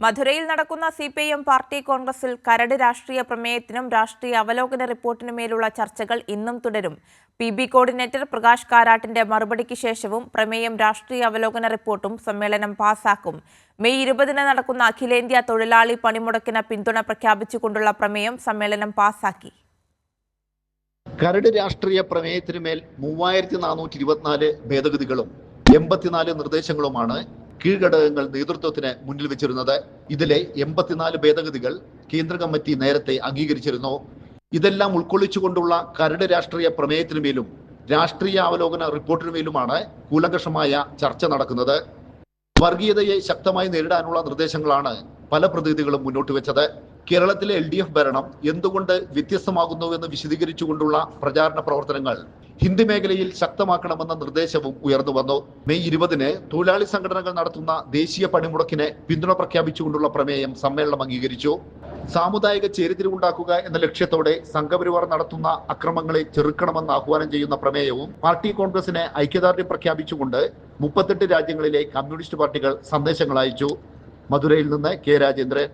മധുരയിൽ നടക്കുന്ന CPIM party കോൺഗ്രസിൽ കരട് രാഷ്ട്രീയ പ്രമേയത്തിനും രാഷ്ട്രീയ അവലോകന റിപ്പോർട്ടിനുമേലുള്ള ചർച്ചകൾ ഇന്നും തുടരും. PB കോർഡിനേറ്റർ പ്രകാശ് കാരാട്ടിന്റെ മറുപടിക്ക് ശേഷവും പ്രമേയം രാഷ്ട്രീയ അവലോകന റിപ്പോർട്ടും സമ്മേളനം പാസാക്കും. മെയ് 20-ന് നടക്കുന്ന അഖിലേന്ത്യാ തൊഴിലാളി പണിമുടക്കിന് പിന്തുണ പ്രഖ്യാപിച്ചുകൊണ്ടുള്ള പ്രമേയം സമ്മേളനം പാസാക്കി. കരട് രാഷ്ട്രീയ പ്രമേയത്തിനുമേൽ 3424 ഭേദഗതികളും 84 നിർദ്ദേശങ്ങളുമാണ് കീഴ്ഘടകങ്ങൾ നേതൃത്വത്തിന് മുന്നിൽ വെച്ചിരുന്നത്. ഇതിലെ 84 ഭേദഗതികൾ കേന്ദ്ര കമ്മിറ്റി നേരത്തെ അംഗീകരിച്ചിരുന്നു. ഇതെല്ലാം ഉൾക്കൊള്ളിച്ചുകൊണ്ടുള്ള കരട് രാഷ്ട്രീയ പ്രമേയത്തിനുമേലും രാഷ്ട്രീയ അവലോകന റിപ്പോർട്ടിനുമേലുമാണ് കൂലങ്കഷമായ ചർച്ച നടക്കുന്നത്. വർഗീയതയെ ശക്തമായി നേരിടാനുള്ള നിർദ്ദേശങ്ങളാണ് പല പ്രതിനിധികളും മുന്നോട്ട് വെച്ചത്. കേരളത്തിലെ LDF ഭരണം എന്തുകൊണ്ട് വ്യത്യസ്തമാകുന്നുവെന്ന് വിശദീകരിച്ചുകൊണ്ടുള്ള പ്രചാരണ പ്രവർത്തനങ്ങൾ ഹിന്ദി മേഖലയിൽ ശക്തമാക്കണമെന്ന നിർദ്ദേശവും ഉയർന്നു വന്നു. മെയ് 20-ന് തൊഴിലാളി സംഘടനകൾ നടത്തുന്ന ദേശീയ പണിമുടക്കിന് പിന്തുണ പ്രഖ്യാപിച്ചുകൊണ്ടുള്ള പ്രമേയം സമ്മേളനം അംഗീകരിച്ചു. സാമുദായിക ചേരിതിരിവുണ്ടാക്കുക എന്ന ലക്ഷ്യത്തോടെ സംഘപരിവാർ നടത്തുന്ന അക്രമങ്ങളെ ചെറുക്കണമെന്ന് ആഹ്വാനം ചെയ്യുന്ന പ്രമേയവും പാർട്ടി കോൺഗ്രസിന് ഐക്യദാർഢ്യം പ്രഖ്യാപിച്ചുകൊണ്ട് 38 രാജ്യങ്ങളിലെ കമ്മ്യൂണിസ്റ്റ് പാർട്ടികൾ സന്ദേശങ്ങൾ അയച്ചു. മധുരയിൽ നിന്ന് K. രാജേന്ദ്രൻ.